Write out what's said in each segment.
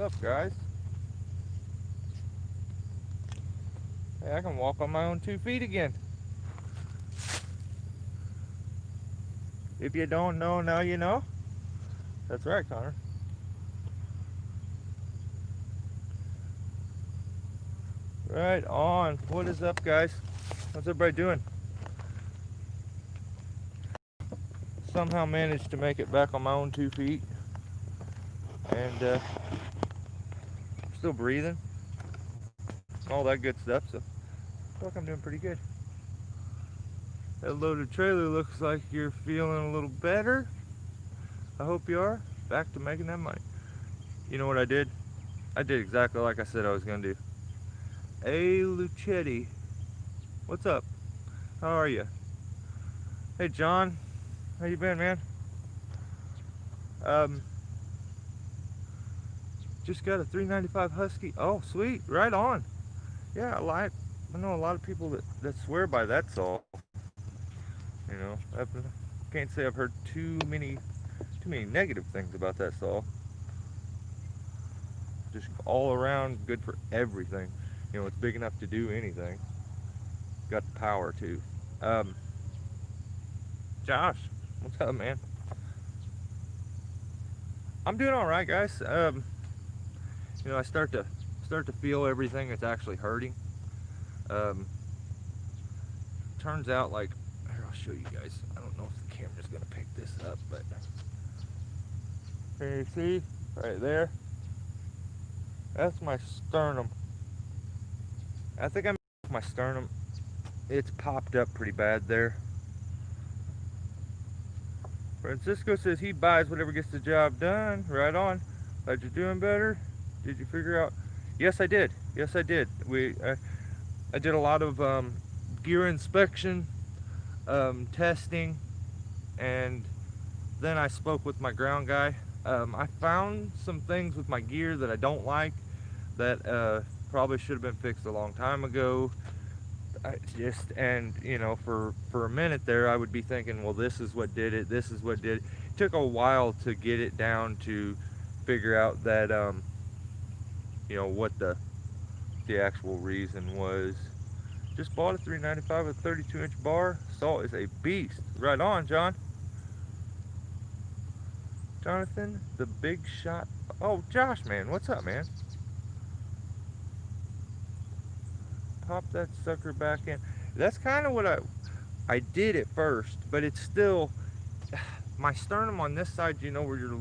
up, guys? Hey, I can walk on my own 2 feet again. If you don't know, now you know. That's right, Connor. Right on. What is up, guys? What's everybody doing? Somehow managed to make it back on my own 2 feet, and still breathing, all that good stuff. So, I feel like I'm doing pretty good. That loaded trailer looks like you're feeling a little better. I hope you are. Back to making that money. You know what I did? I did exactly like I said I was gonna do. Hey, Lucetti, what's up? How are you? Hey, John, how you been, man? Um, just got a 395 Husky. Oh, sweet, right on. Yeah, I know a lot of people that swear by that saw. You know, I can't say I've heard too many negative things about that saw. Just all around good for everything. You know, it's big enough to do anything. Got the power too. Um, Josh, what's up, man? I'm doing all right, guys. You know, I start to feel everything that's actually hurting. Um, turns out, like, here, I'll show you guys. I don't know if the camera's gonna pick this up, but here you see right there. That's my sternum. I think I'm my sternum. It's popped up pretty bad there. Francisco says he buys whatever gets the job done. Right on. Glad you're doing better. Did you figure out? Yes, I did. Yes, I did. I did a lot of gear inspection, testing, and then I spoke with my ground guy. I found some things with my gear that I don't like that probably should have been fixed a long time ago. And you know, for a minute there, I would be thinking, well, this is what did it. This is what did it. It took a while to get it down to figure out that you know what the actual reason was. Just bought a 395 with 32-inch bar. Saw is a beast. Right on, John. Jonathan, the big shot. Oh, Josh, man, what's up, man? Pop that sucker back in. That's kind of what I did at first, but it's still my sternum on this side. You know where your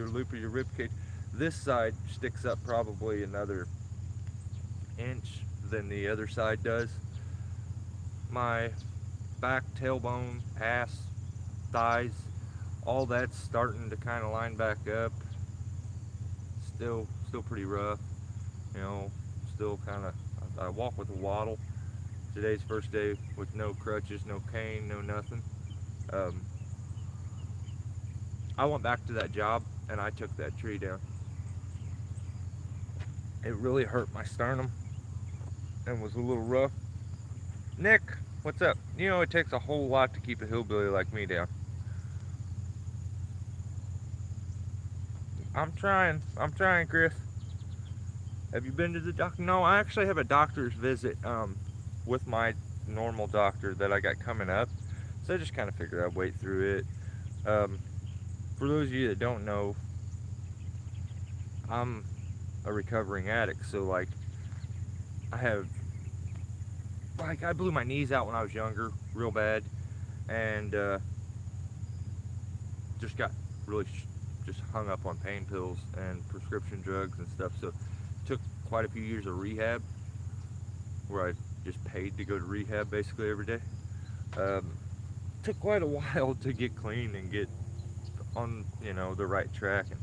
loop of your rib cage. This side sticks up probably another inch than the other side does. My back, tailbone, ass, thighs, all that's starting to kind of line back up. Still pretty rough. You know, still kind of. I walk with a waddle. Today's first day with no crutches, no cane, no nothing. Um, I went back to that job and I took that tree down. It really hurt my sternum and was a little rough. Nick, what's up? You know, it takes a whole lot to keep a hillbilly like me down. I'm trying, Chris. Have you been to the doctor? No, I actually have a doctor's visit with my normal doctor that I got coming up. So I just kind of figured I'd wait through it. For those of you that don't know, I'm a recovering addict. So like, I blew my knees out when I was younger, real bad, and just got really just hung up on pain pills and prescription drugs and stuff. So took quite a few years of rehab where I just paid to go to rehab basically every day. Took quite a while to get clean and get on, you know, the right track. And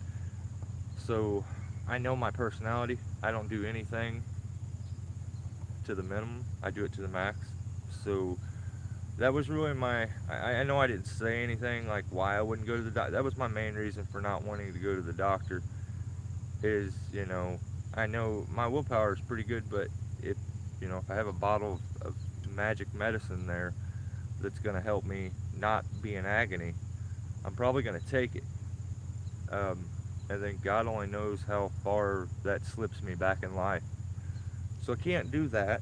so I know my personality. I don't do anything to the minimum. I do it to the max. So that was really I know I didn't say anything like why I wouldn't go to the doctor. That was my main reason for not wanting to go to the doctor is, you know, I know my willpower is pretty good, but if, you know, if I have a bottle of magic medicine there that's going to help me not be in agony, I'm probably going to take it. and then God only knows how far that slips me back in life. So I can't do that.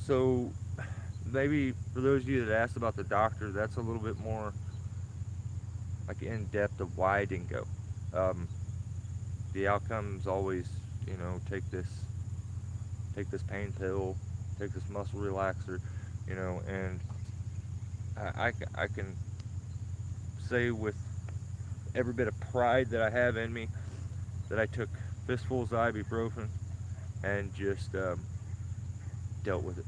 So maybe for those of you that asked about the doctor, that's a little bit more like in depth of why I didn't go. Um, the outcome's always, take this pain pill, take this muscle relaxer, and I can say with every bit of pride that I have in me that I took fistfuls of ibuprofen and just dealt with it.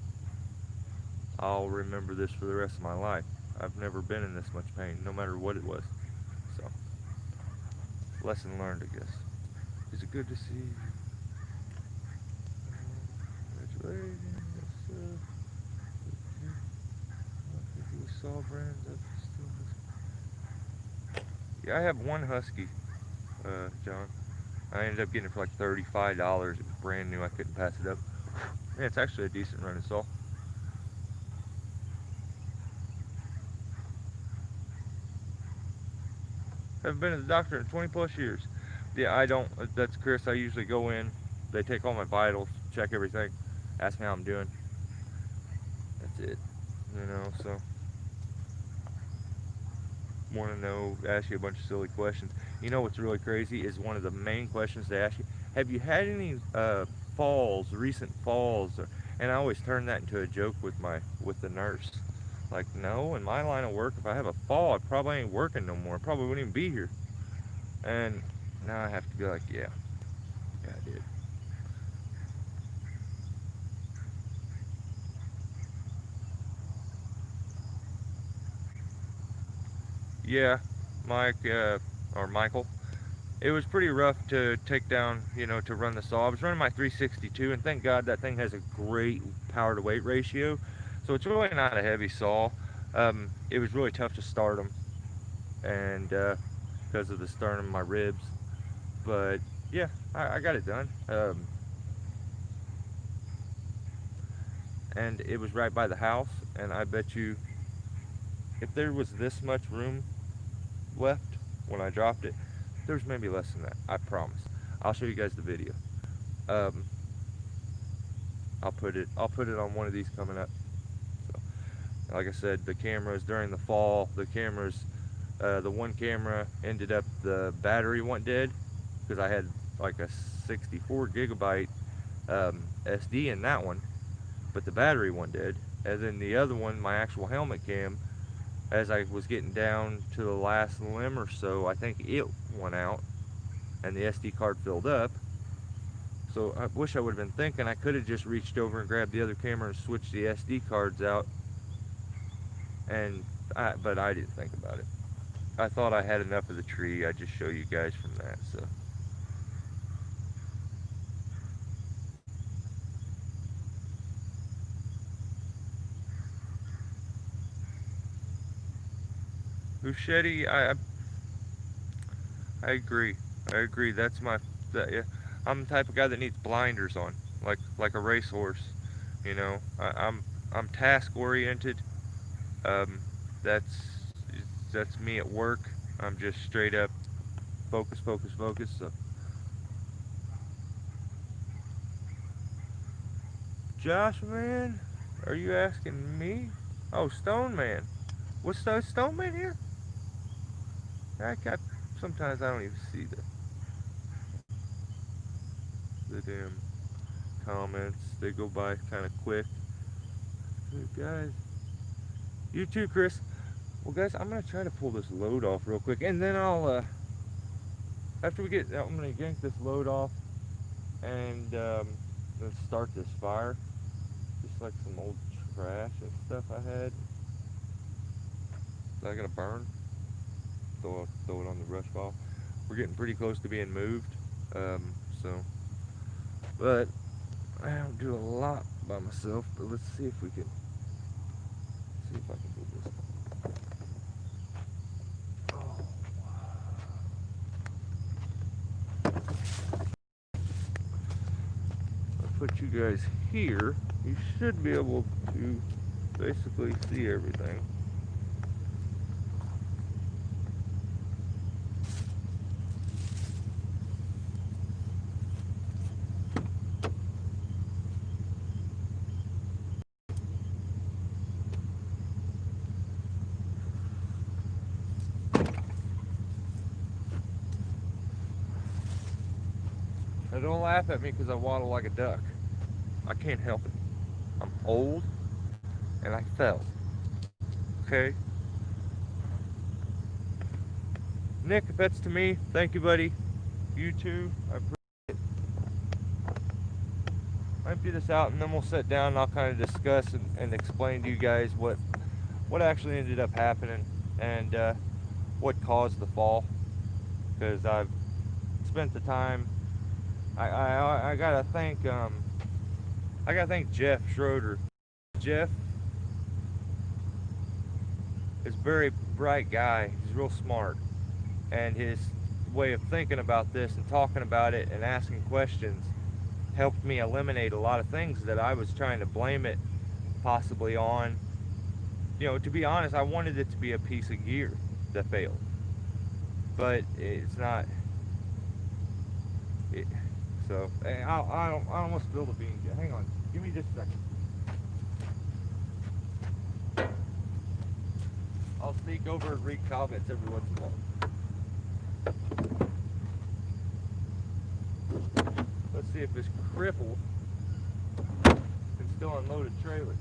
I'll remember this for the rest of my life. I've never been in this much pain, no matter what it was. So, lesson learned, I guess. Is it good to see you? Congratulations. I think we saw Brandon's. Yeah, I have one husky, John. I ended up getting it for like $35. It was brand new. I couldn't pass it up. Yeah, it's actually a decent running saw. Haven't been to the doctor in 20 plus years. Yeah, I don't. That's Chris. I usually go in. They take all my vitals, check everything, ask me how I'm doing. That's it. So want to know, ask you a bunch of silly questions. You know what's really crazy is one of the main questions they ask you, have you had any falls, recent falls? And I always turn that into a joke with the nurse. Like, no, in my line of work, if I have a fall, I probably ain't working no more. I probably wouldn't even be here. And now I have to be like, yeah, I did. Yeah, Mike, or Michael, it was pretty rough to take down, to run the saw. I was running my 362, and thank God that thing has a great power to weight ratio. So it's really not a heavy saw. It was really tough to start them, and because of the sternum, my ribs. But yeah, I got it done. And it was right by the house, and I bet you, if there was this much room left when I dropped it, there's maybe less than that. I promise. I'll show you guys the video. Um, I'll put it on one of these coming up. So, like I said, the cameras during the fall, the one camera ended up, the battery went dead because I had like a 64 gigabyte SD in that one, but the battery went dead. And then the other one, my actual helmet cam, as I was getting down to the last limb or so, I think it went out and the SD card filled up. So I wish I would have been thinking. I could have just reached over and grabbed the other camera and switched the SD cards out, but I didn't think about it. I thought I had enough of the tree. I'd just show you guys from that. So Uchetti, I agree. I agree. Yeah, I'm the type of guy that needs blinders on, like a racehorse. I'm task oriented. Um, that's that's me at work. I'm just straight up focus, focus, focus. So, Josh, man, are you asking me? Oh, Stone Man. What's Stone Man here? Sometimes I don't even see the damn comments. They go by kind of quick. Good guys. You too, Chris. Well, guys, I'm gonna try to pull this load off real quick, and then after I'm gonna yank this load off and then start this fire. Just like some old trash and stuff I had. So I gotta burn. Throw it on the brush pile. We're getting pretty close to being moved. But I don't do a lot by myself. But let's see if I can do this. I'll put you guys here. You should be able to basically see everything. don't laugh at me because I waddle like a duck. I can't help it. I'm old and I fell. Okay? Nick, if that's to me, thank you, buddy. You too. I appreciate it. I'll empty this out and then we'll sit down and I'll kind of discuss and explain to you guys what actually ended up happening and what caused the fall. Because I've spent the time. I gotta thank Jeff Schroeder. Jeff is a very bright guy. He's real smart, and his way of thinking about this and talking about it and asking questions helped me eliminate a lot of things that I was trying to blame it possibly on. You know, to be honest, I wanted it to be a piece of gear that failed, but it's not. So I almost spilled the beans. Hang on, give me just a second. I'll sneak over and read comments every once in a while. Let's see if this cripple can still unload a trailer.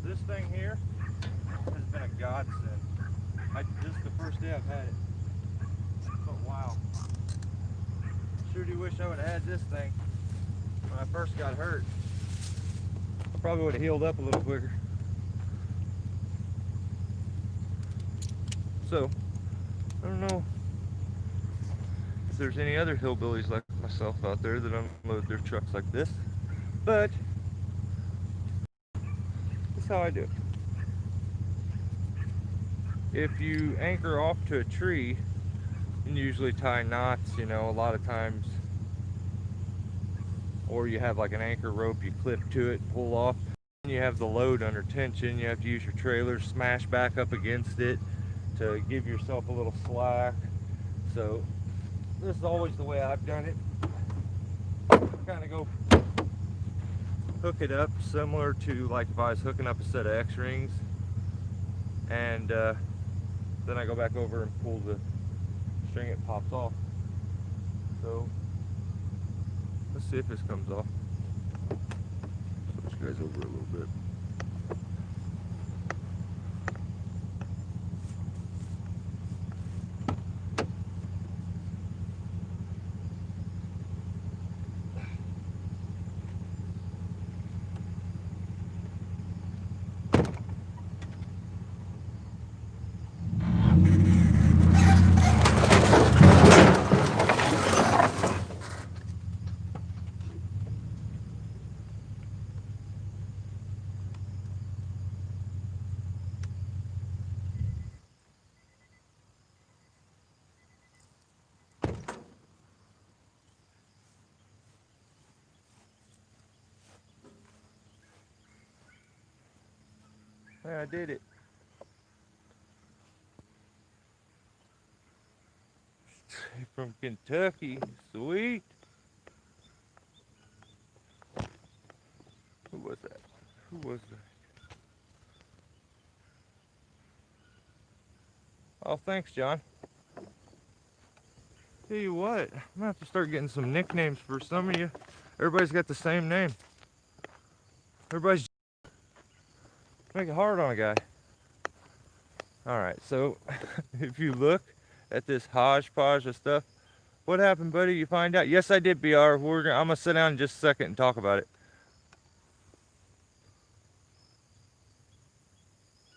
This thing here has been a godsend. This is the first day I've had it. But wow. Sure do wish I would have had this thing when I first got hurt. I probably would have healed up a little quicker. So, I don't know if there's any other hillbillies like myself out there that unload their trucks like this, but that's how I do it. If you anchor off to a tree and usually tie knots, you know, a lot of times, or you have like an anchor rope you clip to it, pull off, and you have the load under tension, you have to use your trailer, smash back up against it to give yourself a little slack. So this is always the way I've done it. Kind of go hook it up similar to like if I was hooking up a set of X-rings, and then Then I go back over and pull the string, it pops off. So let's see if this comes off. Switch you guys over a little bit. Hey, I did it. Straight from Kentucky. Sweet. Who was that? Who was that? Oh, thanks, John. Tell you what, I'm gonna have to start getting some nicknames for some of you. Everybody's got the same name. Everybody's make it hard on a guy. Alright, so if you look at this hodgepodge of stuff, what happened, buddy? You find out? Yes, I did, BR. I'm gonna sit down in just a second and talk about it.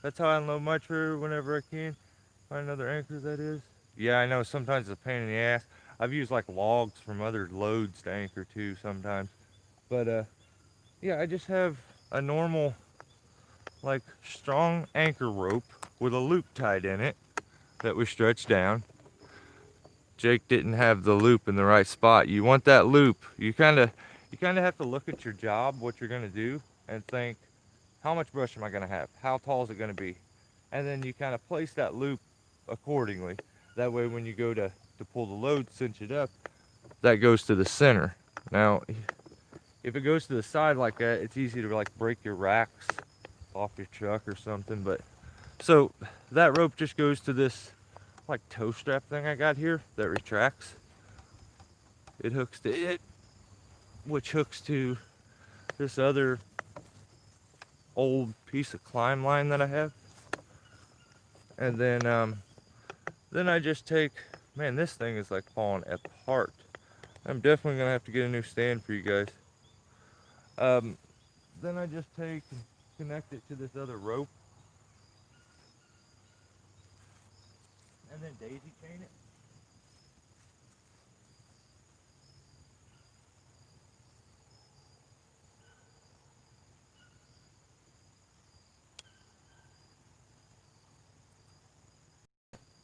That's how I unload my trailer whenever I can. Find another anchor, that is. Yeah, I know, sometimes it's a pain in the ass. I've used like logs from other loads to anchor too sometimes. But yeah, I just have a normal, like, strong anchor rope with a loop tied in it that we stretch down. Jake didn't have the loop in the right spot. You want that loop. You kind of have to look at your job, what you're gonna do, and think, how much brush am I gonna have? How tall is it gonna be? And then you kind of place that loop accordingly. That way when you go to pull the load, cinch it up, that goes to the center. Now, if it goes to the side like that, it's easy to like break your racks off your truck or something. But so that rope just goes to this like toe strap thing I got here that retracts. It hooks to it, which hooks to this other old piece of climb line that I have. And then I just take, man, this thing is like falling apart. I'm definitely gonna have to get a new stand for you guys. Then I just take and connect it to this other rope, and then daisy chain it.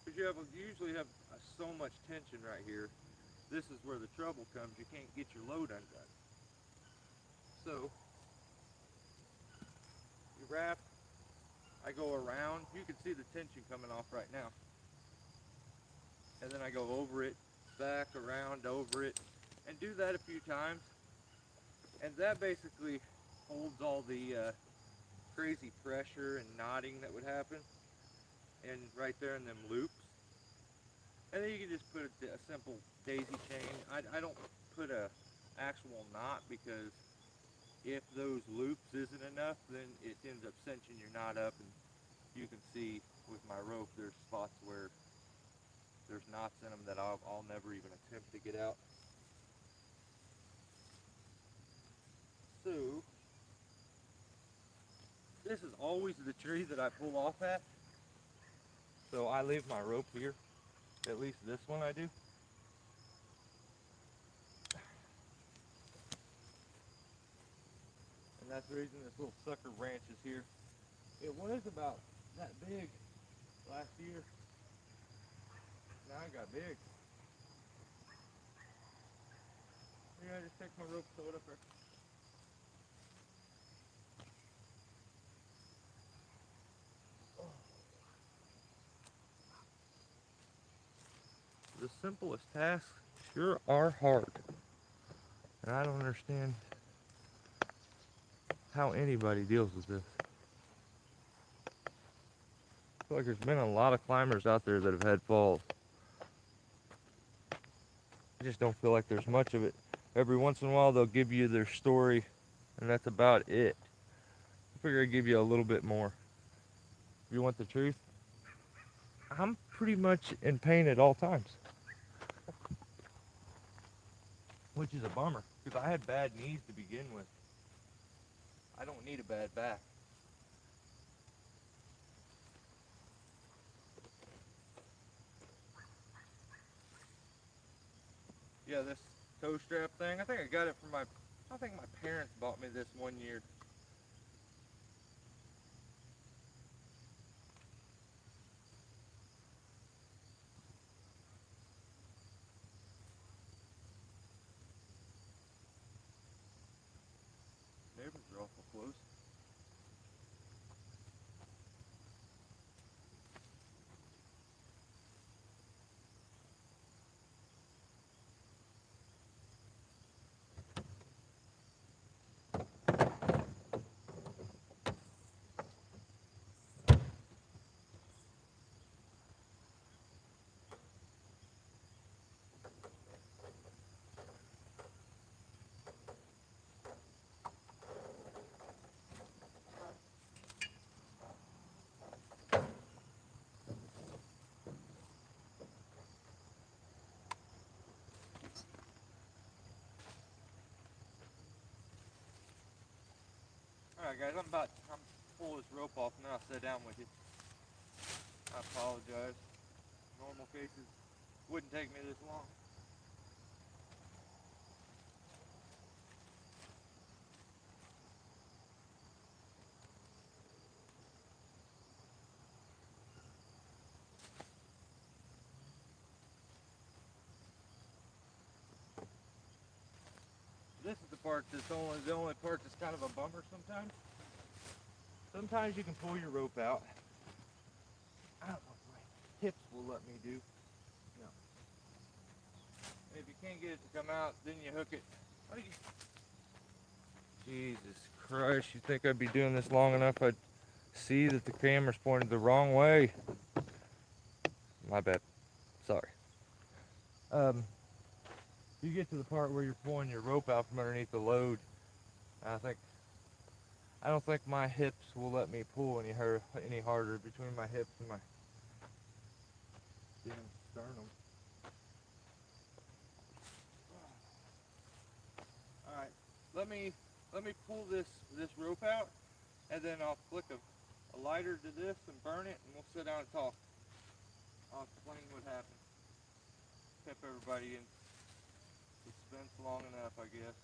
Because you usually have so much tension right here. This is where the trouble comes. You can't get your load undone. So you wrap, I go around. You can see the tension coming off right now. And then I go over it, back, around, over it, and do that a few times. And that basically holds all the crazy pressure and knotting that would happen, and right there in them loops. And then you can just put a simple daisy chain. I don't put a actual knot, because if those loops isn't enough, then it ends up cinching your knot up, and you can see with my rope there's spots where there's knots in them that I'll never even attempt to get out. So this is always the tree that I pull off at. So I leave my rope here. At least this one I do. And that's the reason this little sucker branch is here. It was about that big last year. Now it got big. Yeah, I just take my rope, throw it up there. The simplest tasks sure are hard. And I don't understand how anybody deals with this. feel like there's been a lot of climbers out there that have had falls. I just don't feel like there's much of it. Every once in a while they'll give you their story, and that's about it. I figure I'd give you a little bit more. If you want the truth, I'm pretty much in pain at all times. Which is a bummer, because I had bad knees to begin with. I don't need a bad back. Yeah, this toe strap thing, I think I got it from I think my parents bought me this one year. Neighbors are awful close. Alright guys, I'm pull this rope off and then I'll sit down with you. I apologize. Normal cases wouldn't take me this long. This is the part that's the only part that's kind of a bummer sometimes. Sometimes you can pull your rope out. I don't know if my hips will let me do. No. And if you can't get it to come out, then you hook it. What are you? Jesus Christ, you think I'd be doing this long enough I'd see that the camera's pointed the wrong way? My bad. Sorry. You get to the part where you're pulling your rope out from underneath the load. I don't think my hips will let me pull any harder between my hips and my damn sternum. All right, let me pull this rope out, and then I'll flick a lighter to this and burn it, and we'll sit down and talk. I'll explain what happened. Kept everybody in suspense long enough, I guess.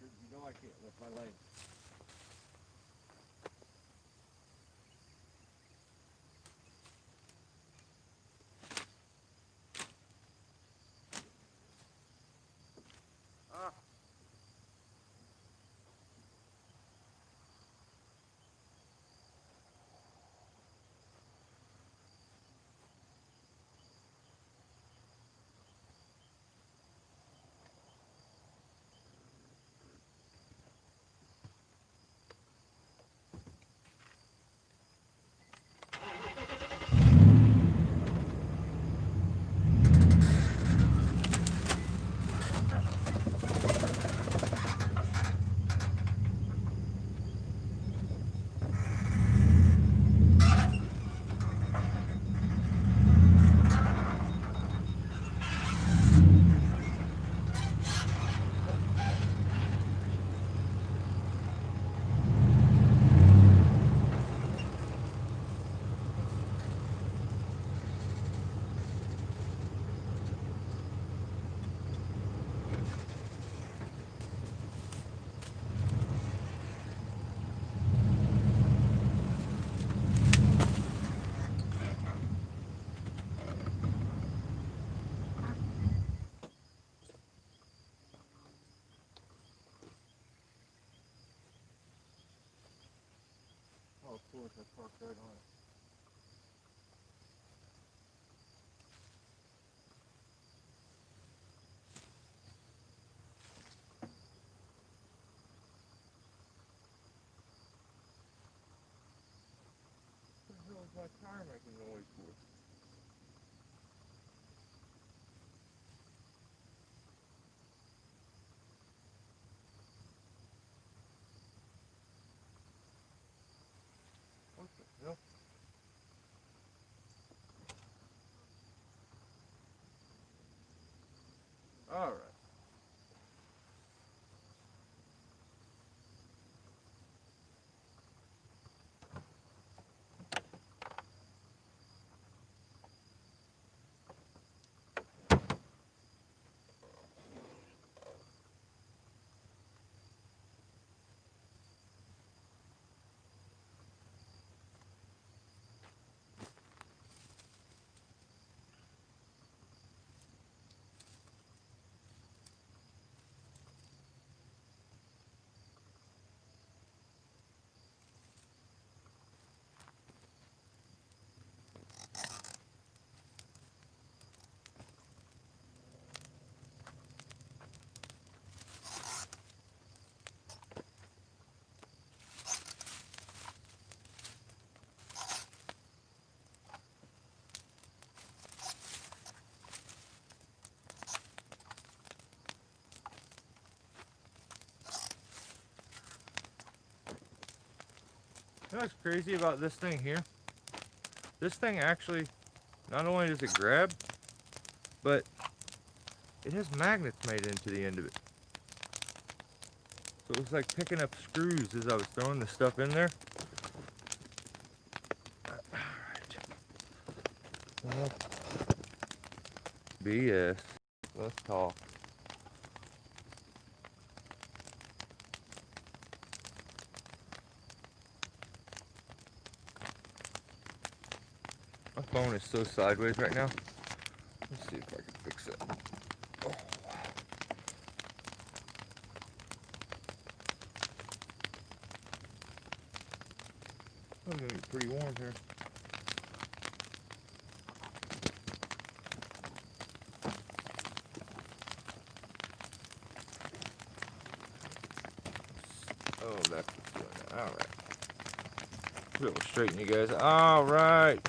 You know I can't lift my leg. Ah. Oh, of course, I parked right on it. What the hell is my tire making noise for? What the hell? Alright. You know what's crazy about this thing here? This thing actually, not only does it grab, but it has magnets made into the end of it. So it was like picking up screws as I was throwing the stuff in there. Alright. Well, BS. Let's talk. My phone is so sideways right now. Let's see if I can fix it. Oh. It's gonna be pretty warm here. Oh, that's what's doing that. Alright. We'll straighten you guys. Alright.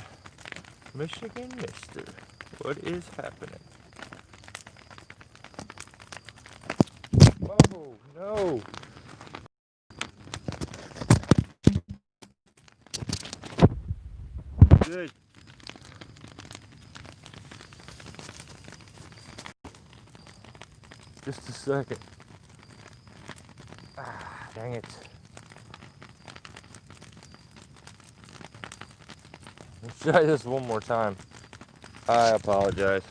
Michigan Mister. What is happening? Oh, no. Good. Just a second. Ah, dang it. Let's try this one more time. I apologize.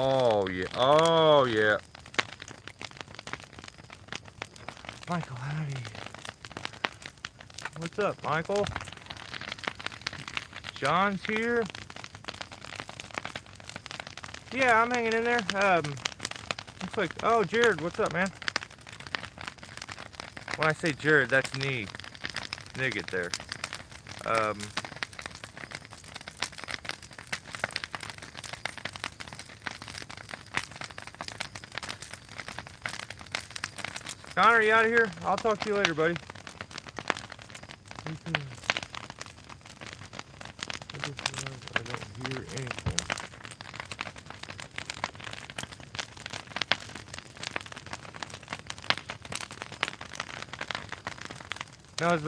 Oh yeah. Oh yeah. Michael, howdy. What's up, Michael? John's here. Yeah, I'm hanging in there. Looks like. Oh, Jared, what's up, man? When I say Jared, that's Nigget there. Connor, you out of here? I'll talk to you later, buddy. I don't hear anything. Now is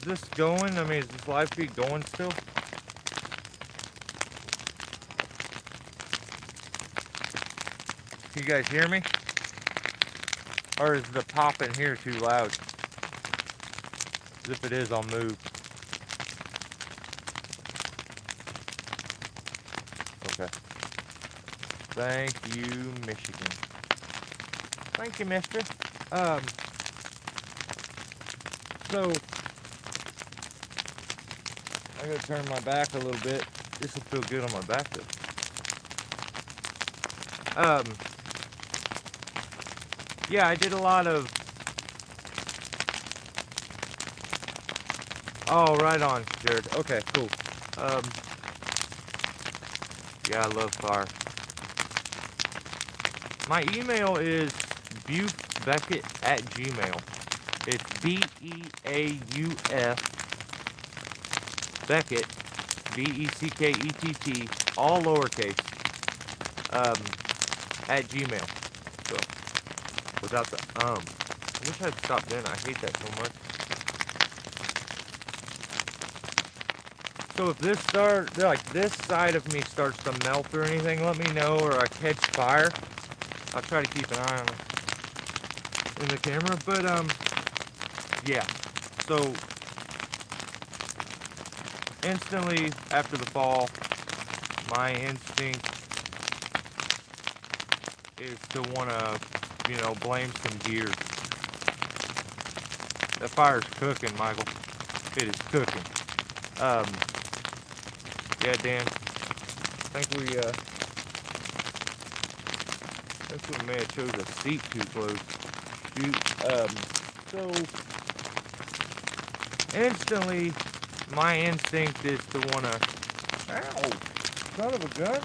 this going? I mean, is this live feed going still? Can you guys hear me? Or is the pop in here too loud? If it is, I'll move. Okay. Thank you, Michigan. Thank you, mister. So I gotta turn my back a little bit. This will feel good on my back though. Yeah, I did a lot of. Oh, right on, Jared. Okay, cool. Yeah, I love fire. My email is buefbeckett@gmail. It's BEAUF Beckett, BECKETT, all lowercase, at Gmail. So, without the I wish I'd stopped in. I hate that so much. So if this this side of me starts to melt or anything, let me know, or I catch fire. I'll try to keep an eye on it in the camera, but yeah. So instantly after the fall, my instinct is to want to, blame some gear. The fire's cooking, Michael. It is cooking. Yeah, Dan. I think we may have chose a seat too close. So instantly, my instinct is to wanna. Ow! Son of a gun!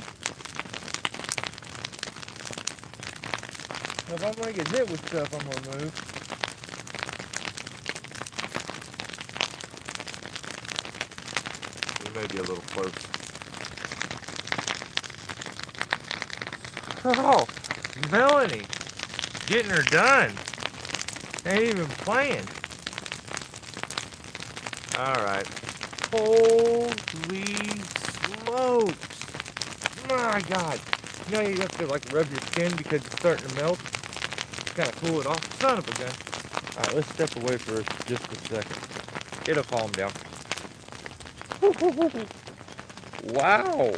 If I'm gonna get hit with stuff, I'm gonna move. We may be a little close. Oh, Melanie, getting her done. Ain't even playing. All right. Holy smokes! My God. You know you have to like rub your skin because it's starting to melt. Kind of cool it off. Son of a gun. All right, let's step away for just a second. It'll calm down. Wow.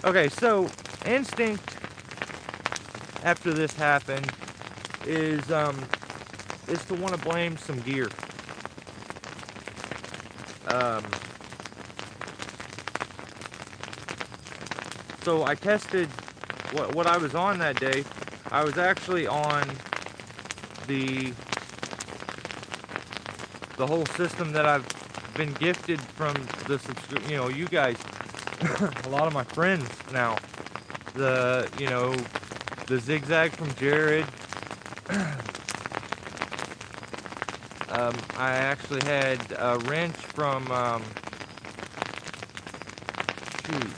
Okay, so instinct after this happened is to want to blame some gear. So I tested what I was on that day. I was actually on the whole system that I've been gifted from the you guys, a lot of my friends now. The zigzag from Jared. I actually had a wrench from shoot.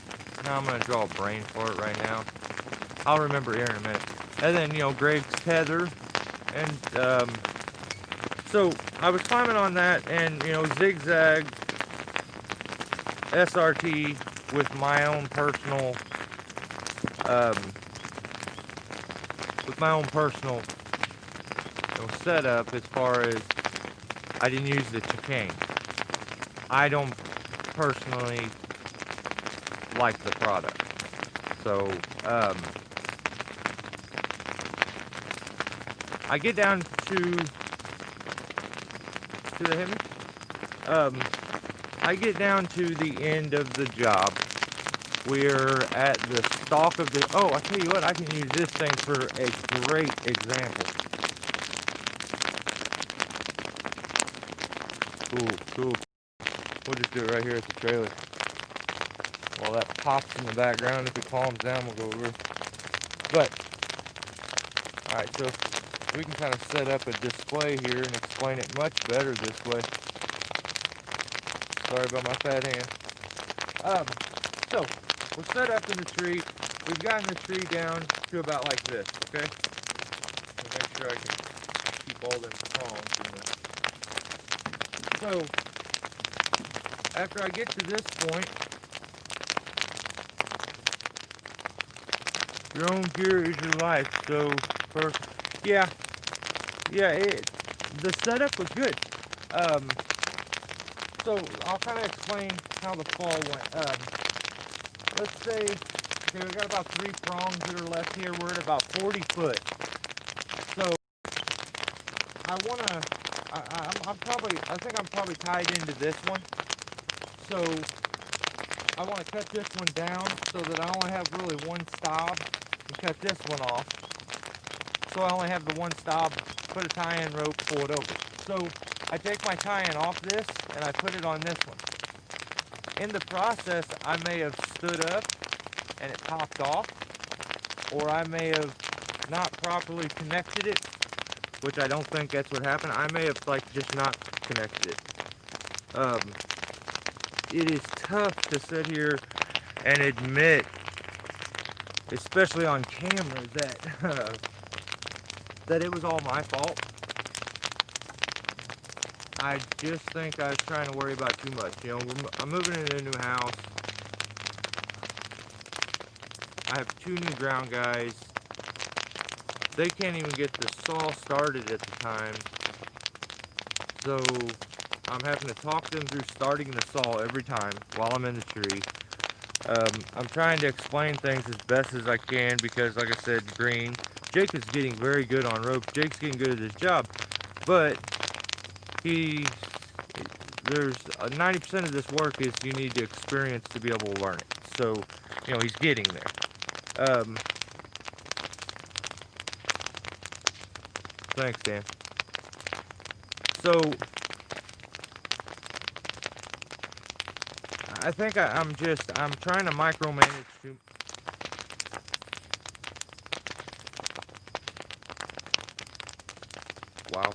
Now I'm gonna draw a brain for it right now. I'll remember here in a minute. And then Greg's tether, and so I was climbing on that, and zigzag SRT with my own personal setup as far as I didn't use the chicane. I don't personally like the product. So I get down to the hemi. I get down to the end of the job. We're at the stalk of the. Oh, I tell you what, I can use this thing for a great example. Cool. We'll just do it right here at the trailer. While that pops in the background, if it calms down, we'll go over. But, alright, so we can kind of set up a display here and explain it much better this way. Sorry about my fat hand. So, we're set up in the tree. We've gotten the tree down to about like this, okay? So make sure I can keep all them prongs in there. So, after I get to this point, your own gear is your life. So, the setup was good. So I'll kind of explain how the fall went. Let's say, okay, we got about 3 prongs that are left here. We're at about 40 foot. So I think I'm probably tied into this one. So I want to cut this one down so that I only have really one stop and cut this one off. So I only have the one stop, put a tie-in rope, pull it over. So I take my tie-in off this and I put it on this one. In the process, I may have stood up and it popped off, or I may have not properly connected it, which I don't think that's what happened. I may have just not connected it. It is tough to sit here and admit, especially on camera, that it was all my fault. I just think I was trying to worry about too much. You know, I'm moving into a new house. I have 2 new ground guys. They can't even get the saw started at the time. So I'm having to talk them through starting the saw every time while I'm in the tree. I'm trying to explain things as best as I can because, like I said, Jake is getting very good on ropes. Jake's getting good at his job, but there's 90% of this work is you need to experience to be able to learn it. So, you know, he's getting there. Thanks, Dan. So, I think I'm trying to micromanage too. Wow.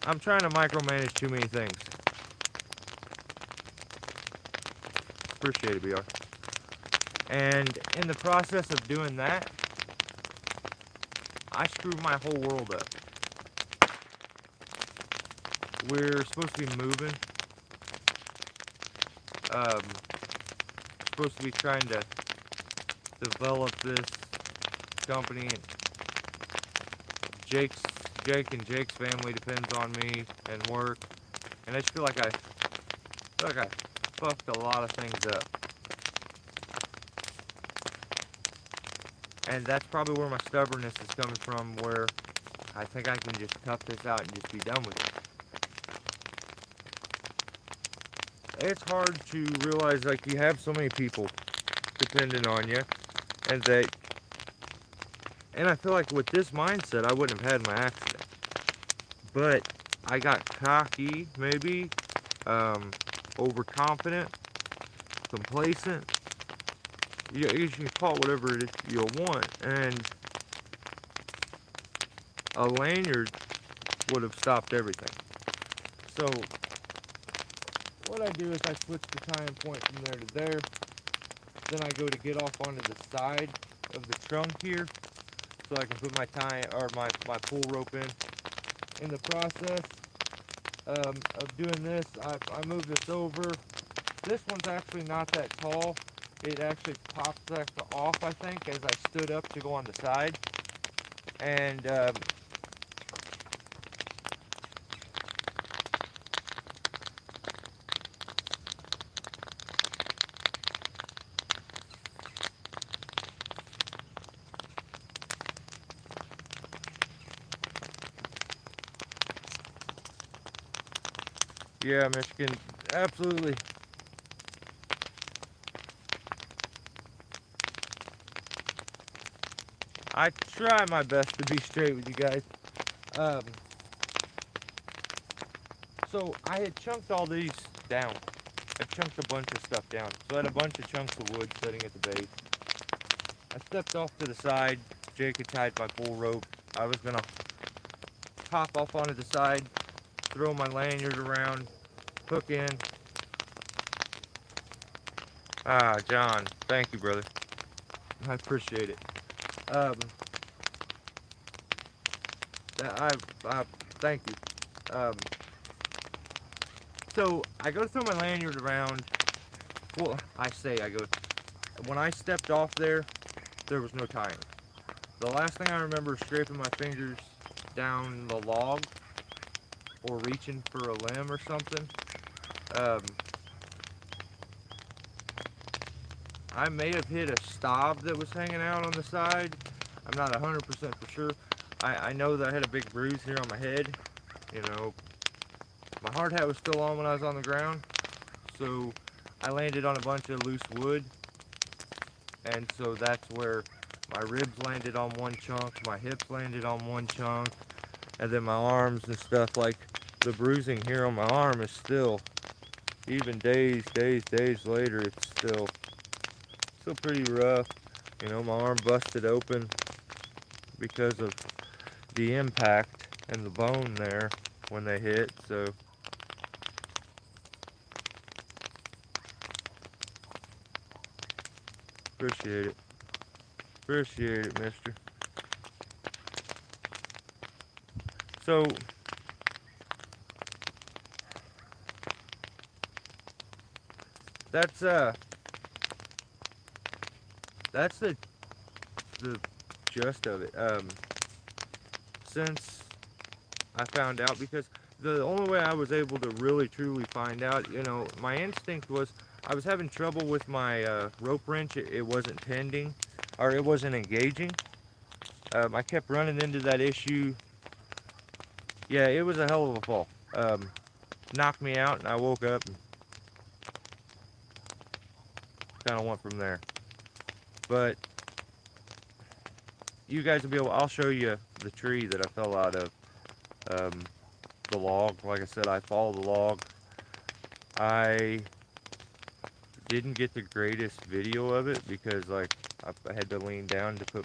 I'm trying to micromanage too many things. Appreciate it, BR. And in the process of doing that, I screwed my whole world up. We're supposed to be moving. Supposed to be trying to develop this company. Jake and Jake's family depends on me and work, and I just feel like I fucked a lot of things up. And that's probably where my stubbornness is coming from, where I think I can just tough this out and just be done with it. It's hard to realize like you have so many people dependent on you, and I feel like with this mindset I wouldn't have had my accident. But I got cocky, maybe, overconfident, complacent. You can call it whatever it is you want, and a lanyard would have stopped everything. So what I do is I switch the tying point from there to there. Then I go to get off onto the side of the trunk here, so I can put my my pull rope in. In the process of doing this, I move this over. This one's actually not that tall. It actually pops off, I think, as I stood up to go on the side. And Yeah, Michigan, absolutely. I try my best to be straight with you guys. Um, so I had chunked all these down. I chunked a bunch of stuff down. So I had a bunch of chunks of wood sitting at the base. I stepped off to the side. Jake had tied my full rope. I was gonna hop off onto the side, throw my lanyard around, hook in. Ah, John, thank you, brother. I appreciate it. Um, I thank you. Um, so I go to throw my lanyard around. Well, I say I go. When I stepped off there was no tying. The last thing I remember is scraping my fingers down the log or reaching for a limb or something. Um, I may have hit a stop that was hanging out on the side. I'm not 100% for sure. I know that I had a big bruise here on my head. You know, my hard hat was still on when I was on the ground. So I landed on a bunch of loose wood. And so that's where my ribs landed on one chunk, my hips landed on one chunk, and then my arms and stuff. Like the bruising here on my arm is still, even days later, it's still pretty rough. You know, my arm busted open because of the impact and the bone there when they hit. So appreciate it. Appreciate it, mister. So that's that's the gist of it. Since I found out, because the only way I was able to really truly find out, you know, my instinct was I was having trouble with my rope wrench. It wasn't tending, or it wasn't engaging. I kept running into that issue. Yeah, it was a hell of a fall. Knocked me out, and I woke up and kind of went from there. But you guys will be able. I'll show you the tree that I fell out of. Um, the log. Like I said, I followed the log. I didn't get the greatest video of it because like I had to lean down to put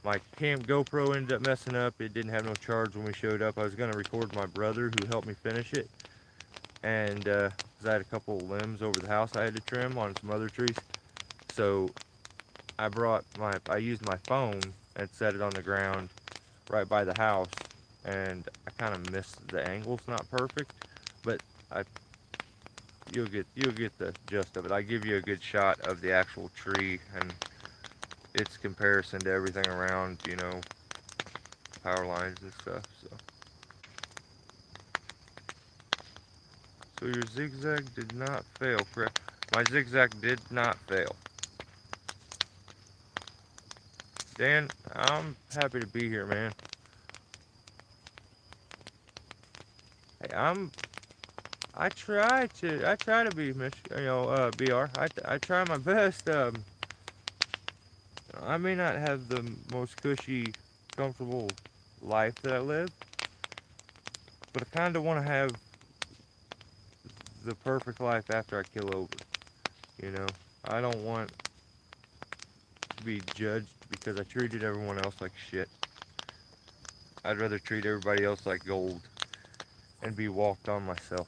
my GoPro ended up messing up. It didn't have no charge when we showed up. I was gonna record my brother who helped me finish it, and 'cause I had a couple of limbs over the house I had to trim on some other trees. So I used my phone and set it on the ground right by the house, and I kind of missed the angle's not perfect, but I you'll get the gist of it. I give you a good shot of the actual tree and its comparison to everything around, you know, power lines and stuff. So your zigzag did not fail, correct? My zigzag did not fail. Dan, I'm happy to be here, man. Hey, I try to be, BR. I try my best. I may not have the most cushy, comfortable life that I live, but I kind of want to have the perfect life after I kill over. You know, I don't want to be judged because I treated everyone else like shit. I'd rather treat everybody else like gold and be walked on myself.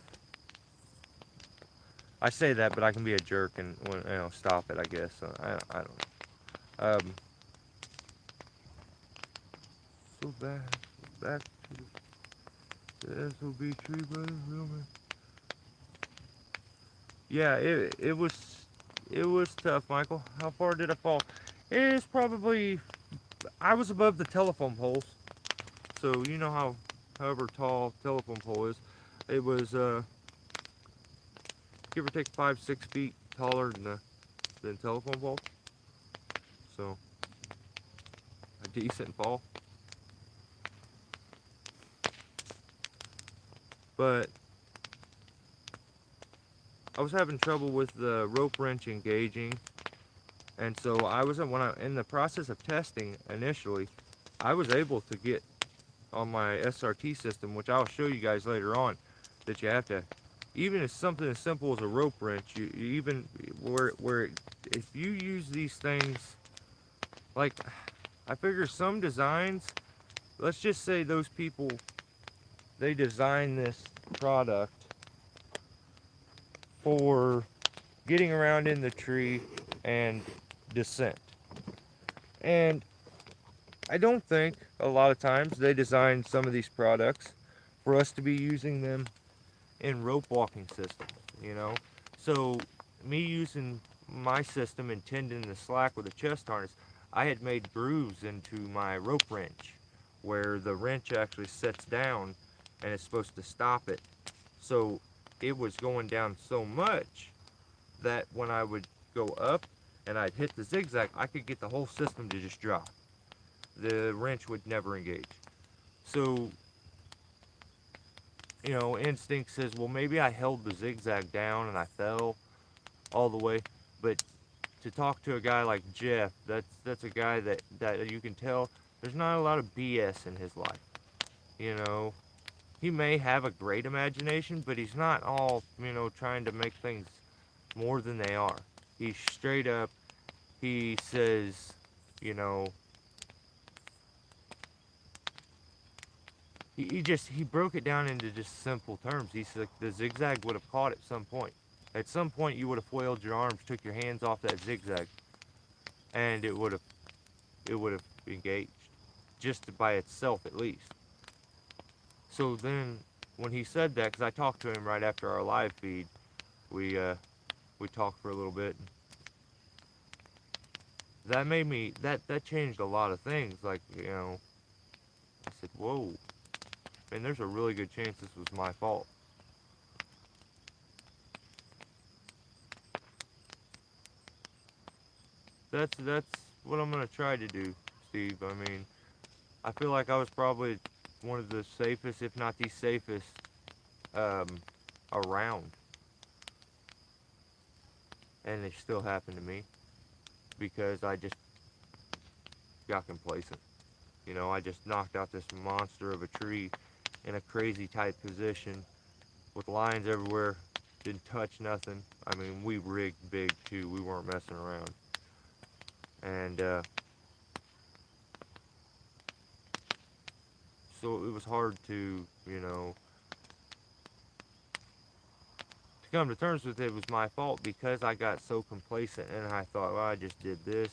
I say that, but I can be a jerk and stop it. I guess I don't know. So back to the SOB tree, brother. Real man. Yeah, it was tough, Michael. How far did I fall? It's probably I was above the telephone poles, so you know how however tall telephone pole is. It was give or take 5, 6 feet taller than telephone pole. So a decent fall. But I was having trouble with the rope wrench engaging, and so I was when I in the process of testing initially, I was able to get on my SRT system, which I'll show you guys later on, that you have to, even as something as simple as a rope wrench, you even if you use these things, like, I figure some designs, let's just say those people, they design this product for getting around in the tree and descent. And I don't think a lot of times they design some of these products for us to be using them in rope walking systems, you know? So me using my system and tending the slack with a chest harness, I had made grooves into my rope wrench where the wrench actually sets down and it's supposed to stop it. So it was going down so much that when I would go up and I'd hit the zigzag, I could get the whole system to just drop. The wrench would never engage. So, instinct says, well, maybe I held the zigzag down and I fell all the way. But to talk to a guy like Jeff, that's a guy that you can tell there's not a lot of BS in his life. You know, he may have a great imagination, but he's not all, trying to make things more than they are. He's straight up, he says, you know, he broke it down into just simple terms. He said the zigzag would have caught at some point. At some point, you would have flailed your arms, took your hands off that zigzag, and it would have engaged, just by itself at least. So then, when he said that, because I talked to him right after our live feed, we uh, we talked for a little bit. And that made me that changed a lot of things. Like, I said, whoa, man, there's a really good chance this was my fault. That's what I'm gonna try to do, Steve. I mean, I feel like I was probably one of the safest, if not the safest, um, around, and it still happened to me because I just got complacent. I just knocked out this monster of a tree in a crazy tight position with lines everywhere. Didn't touch nothing. I mean, we rigged big too. We weren't messing around, and so it was hard to come to terms with it was my fault because I got so complacent and I thought, well, I just did this,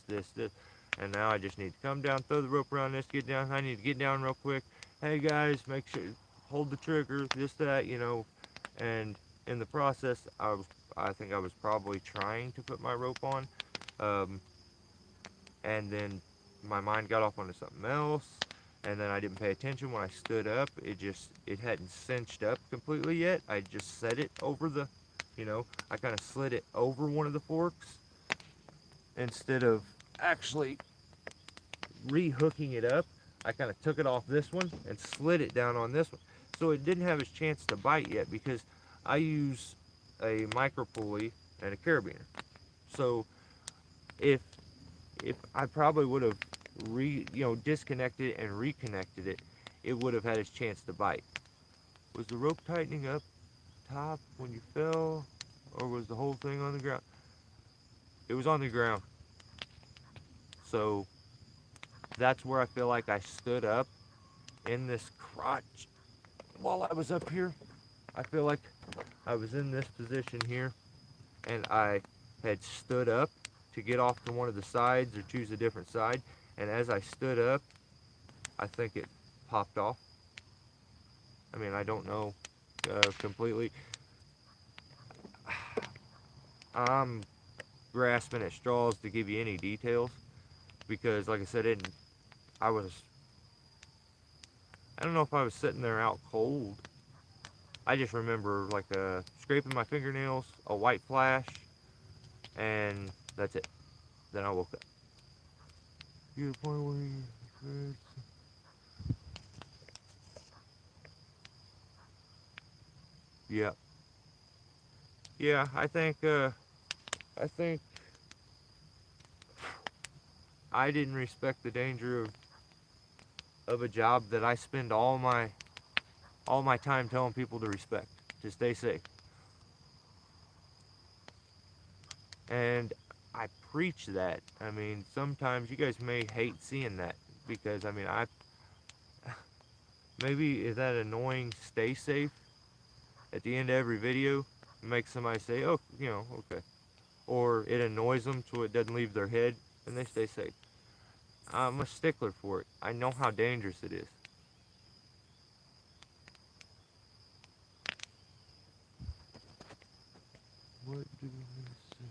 and now I just need to come down, throw the rope around this, get down. I need to get down real quick. Hey guys, make sure hold the trigger, this, that. And in the process, I think I was probably trying to put my rope on, um, and then my mind got off onto something else, and then I didn't pay attention when I stood up. It hadn't cinched up completely yet. I just set it over I kind of slid it over one of the forks instead of actually re-hooking it up. I kind of took it off this one and slid it down on this one. So it didn't have its chance to bite yet because I use a micro pulley and a carabiner. So if I probably would have disconnected and reconnected it, it would have had its chance to bite. Was the rope tightening up top when you fell, or was the whole thing on the ground? It was on the ground. So that's where I feel like I stood up in this crotch while I was up here. I feel like I was in this position here and I had stood up to get off to one of the sides or choose a different side. And as I stood up, I think it popped off. I mean, I don't know completely. I'm grasping at straws to give you any details because, like I said, I was, I don't know if I was sitting there out cold. I just remember like scraping my fingernails, a white flash, and that's it. Then I woke up. You the point where you, yeah, Yeah, I think I didn't respect the danger of a job that I spend all my time telling people to respect, to stay safe. And I preach that. I mean, sometimes you guys may hate seeing that because I mean, I maybe is that annoying stay safe at the end of every video makes somebody say, "Oh, okay." Or it annoys them so it doesn't leave their head and they stay safe. I'm a stickler for it. I know how dangerous it is. What do they say?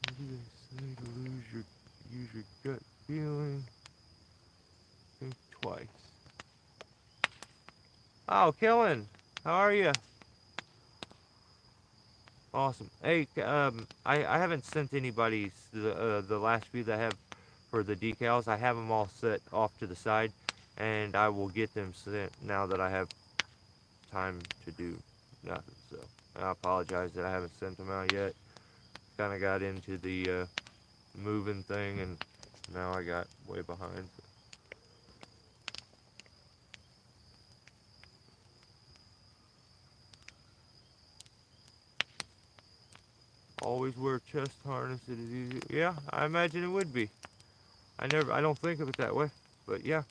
What do they say to use your gut feeling? Think twice. Oh, Kellen, how are you? Awesome. Hey, I haven't sent anybody the last few that I have for the decals. I have them all set off to the side, and I will get them sent now that I have time to do nothing. So I apologize that I haven't sent them out yet. Kind of got into the moving thing, and now I got way behind. Always wear chest harness. It is easy. Yeah, I imagine it would be. I don't think of it that way, but yeah.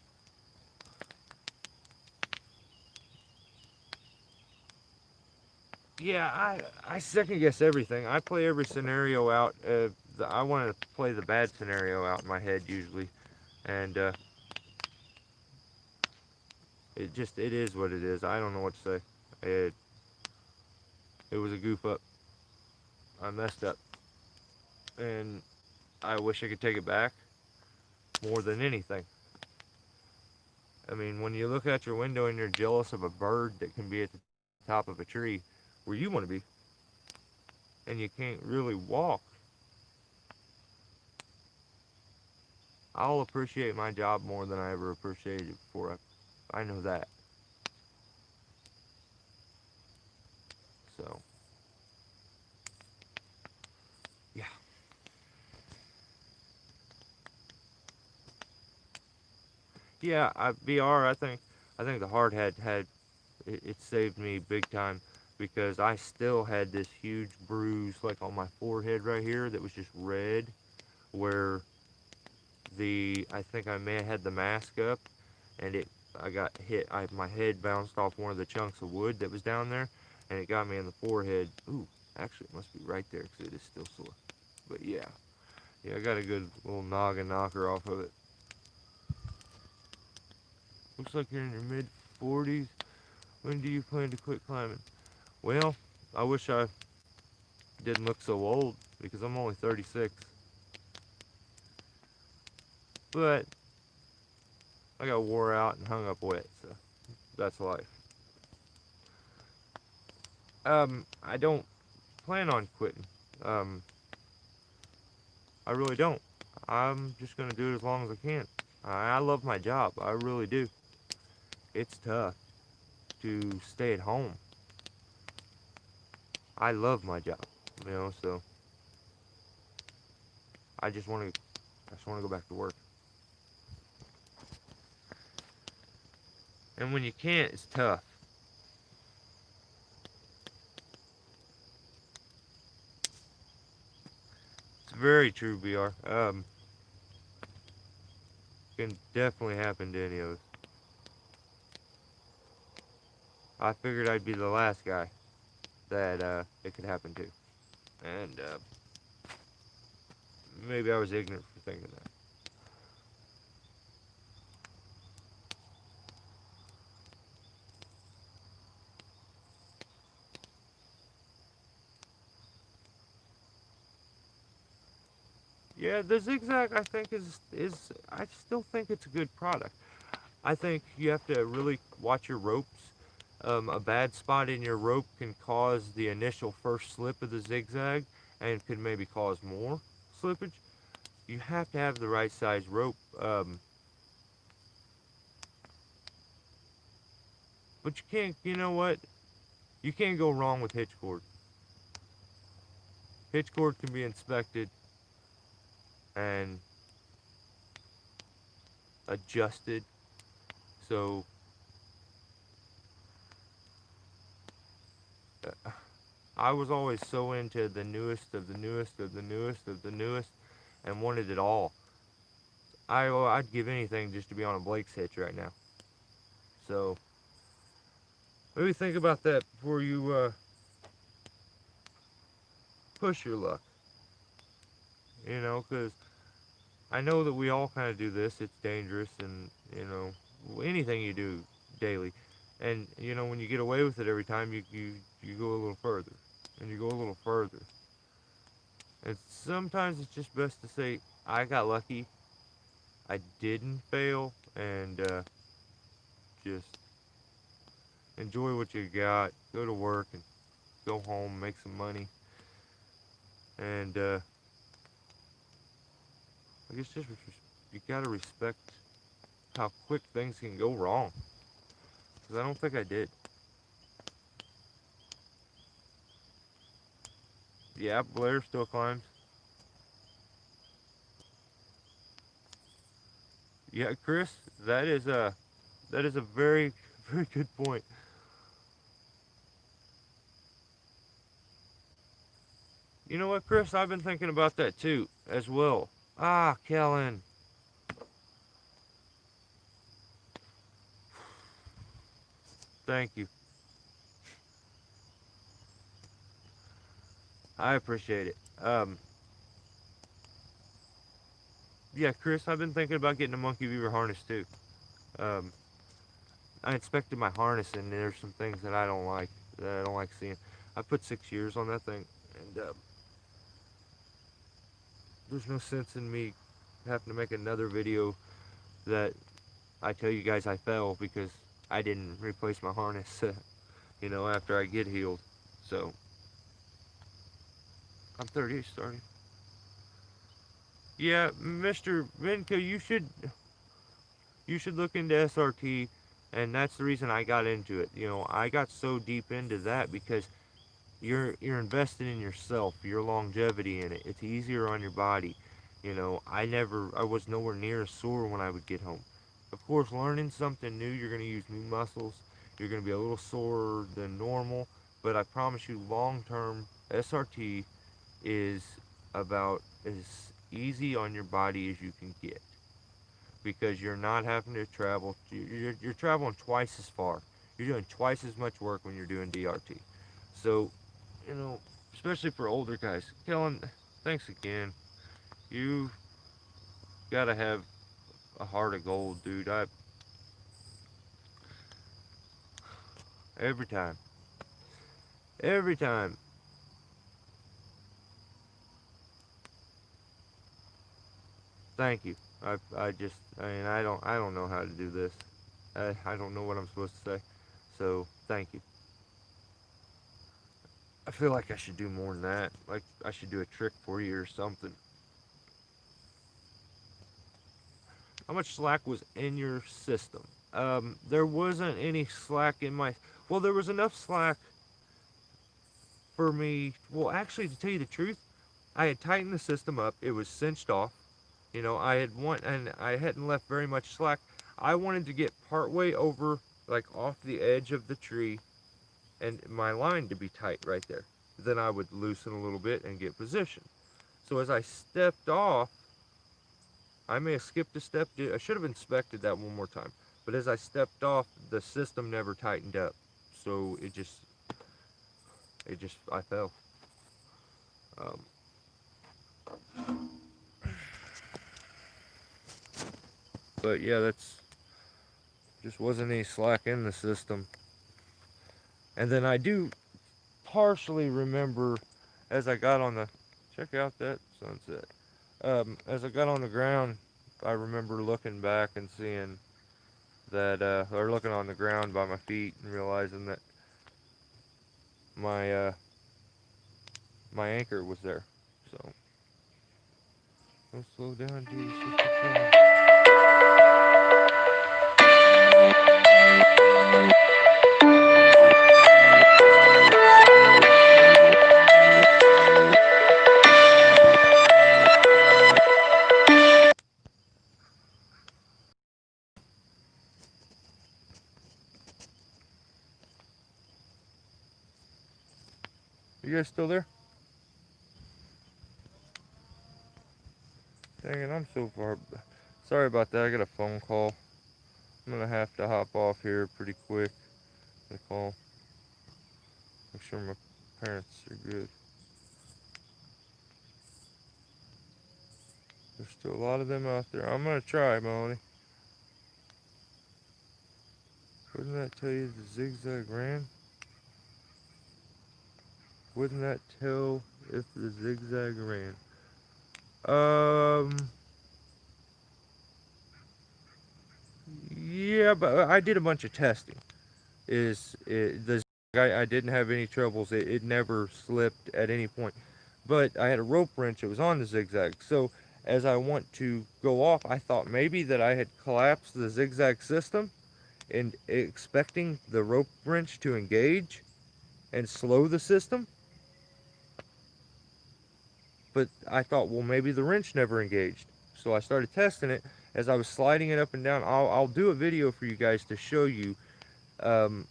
Yeah, I second guess everything. I play every scenario out. I want to play the bad scenario out in my head usually, and it is what it is. I don't know what to say. It was a goof up. I messed up, and I wish I could take it back more than anything. I mean, when you look out your window and you're jealous of a bird that can be at the top of a tree where you want to be, and you can't really walk, I'll appreciate my job more than I ever appreciated it before. I know that. So, yeah. Yeah, VR, I think the hard hat had, it saved me big time because I still had this huge bruise like on my forehead right here that was just red where I think I may have had the mask up and I got hit. My head bounced off one of the chunks of wood that was down there, and it got me in the forehead. Ooh, actually, it must be right there because it is still sore. But yeah, I got a good little noggin knocker off of it. Looks like you're in your mid 40s. When do you plan to quit climbing? Well, I wish I didn't look so old because I'm only 36. But I got wore out and hung up wet, so that's life. I don't plan on quitting. Um, I really don't. I'm just gonna do it as long as I can. I love my job. I really do. It's tough to stay at home. I love my job, so I just want to go back to work. And when you can't, it's tough. It's very true, BR. Can definitely happen to any of us. I figured I'd be the last guy that it could happen to, and maybe I was ignorant for thinking that. Yeah, the zigzag I think is I still think it's a good product. I think you have to really watch your ropes. A bad spot in your rope can cause the initial first slip of the zigzag and could maybe cause more slippage. You have to have the right size rope. But you can't, you know what? You can't go wrong with hitch cord. Hitch cord can be inspected and adjusted. So I was always so into the newest of the newest of the newest of the newest and wanted it all. I'd give anything just to be on a Blake's hitch right now. So maybe think about that before you push your luck. You know, because I know that we all kind of do this. It's dangerous, and you know, anything you do daily, and you know, when you get away with it every time, you go a little further, and you go a little further. And sometimes it's just best to say, I got lucky. I didn't fail, and just enjoy what you got. Go to work and go home, make some money, and I guess just you gotta respect how quick things can go wrong. Because I don't think I did. Yeah, Blair still climbs. Yeah, Chris, that is a very very good point. You know what, Chris? I've been thinking about that too, as well. Ah, Kellen, thank you. I appreciate it. Yeah, Chris, I've been thinking about getting a monkey beaver harness too. Um, I inspected my harness and there's some things that I don't like seeing. I put 6 years on that thing, and there's no sense in me having to make another video that I tell you guys I fell because I didn't replace my harness, you know, after I get healed. So I'm 30 starting. Yeah, Mr. Vinka, you should look into SRT, and that's the reason I got into it. You know, I got so deep into that because you're investing in yourself, your longevity in it. It's easier on your body. You know, I was nowhere near as sore when I would get home. Of course, learning something new, you're gonna use new muscles. You're gonna be a little sorer than normal, but I promise you, long term, SRT is about as easy on your body as you can get because you're not having to travel. You're traveling twice as far. You're doing twice as much work when you're doing DRT. So, you know, especially for older guys. Kellen, thanks again. You gotta have a heart of gold, dude. Every time, every time. Thank you. I mean, I don't know how to do this. I don't know what I'm supposed to say. So, thank you. I feel like I should do more than that. Like, I should do a trick for you or something. How much slack was in your system? There wasn't any slack in my. Well, there was enough slack for me. Well, actually, to tell you the truth, I had tightened the system up. It was cinched off. You know, and I hadn't left very much slack. I wanted to get partway over, like off the edge of the tree, and my line to be tight right there. Then I would loosen a little bit and get position. So as I stepped off, I may have skipped a step. I should have inspected that one more time. But as I stepped off, the system never tightened up. So I fell. Um, but yeah, that's just wasn't any slack in the system. And then I do partially remember as I got on the, check out that sunset. As I got on the ground, I remember looking back and seeing that, or looking on the ground by my feet and realizing that my, my anchor was there. So, don't slow down, Jesus. You guys still there? Dang it, I'm so far. Sorry about that. I got a phone call. I'm gonna have to hop off here pretty quick. The call. Make sure my parents are good. There's still a lot of them out there. I'm gonna try, Melanie. Wouldn't that tell you the zigzag ran? Wouldn't that tell if the zigzag ran? Um, yeah, but I did a bunch of testing. I didn't have any troubles. It never slipped at any point. But I had a rope wrench that was on the zigzag. So as I want to go off, I thought maybe that I had collapsed the zigzag system and expecting the rope wrench to engage and slow the system. But I thought, well, maybe the wrench never engaged. So I started testing it as I was sliding it up and down. I'll do a video for you guys to show you. Um,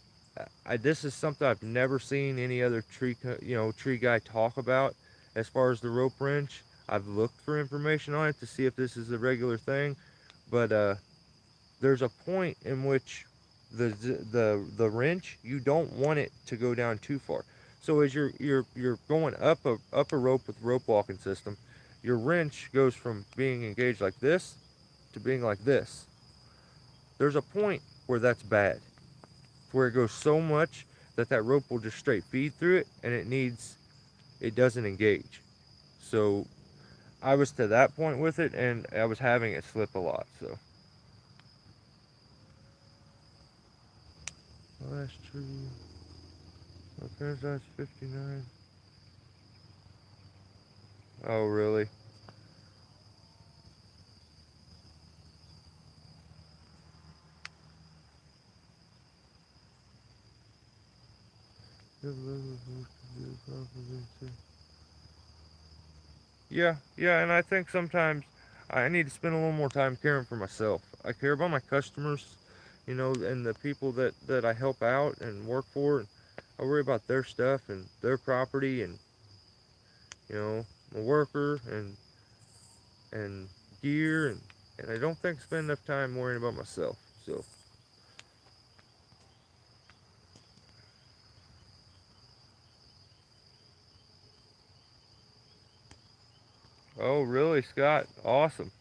this is something I've never seen any other tree guy talk about as far as the rope wrench. I've looked for information on it to see if this is a regular thing, but there's a point in which the wrench, you don't want it to go down too far. So as you're going up a rope with rope walking system, your wrench goes from being engaged like this to being like this. There's a point where that's bad, where it goes so much that that rope will just straight feed through it, and it doesn't engage. So I was to that point with it, and I was having it slip a lot. So last tree. My parents died 59. Oh, really? Yeah, yeah, and I think sometimes I need to spend a little more time caring for myself. I care about my customers, and the people that I help out and work for. And I worry about their stuff and their property and, my worker and gear, and I don't think I spend enough time worrying about myself. So, oh, really, Scott? Awesome.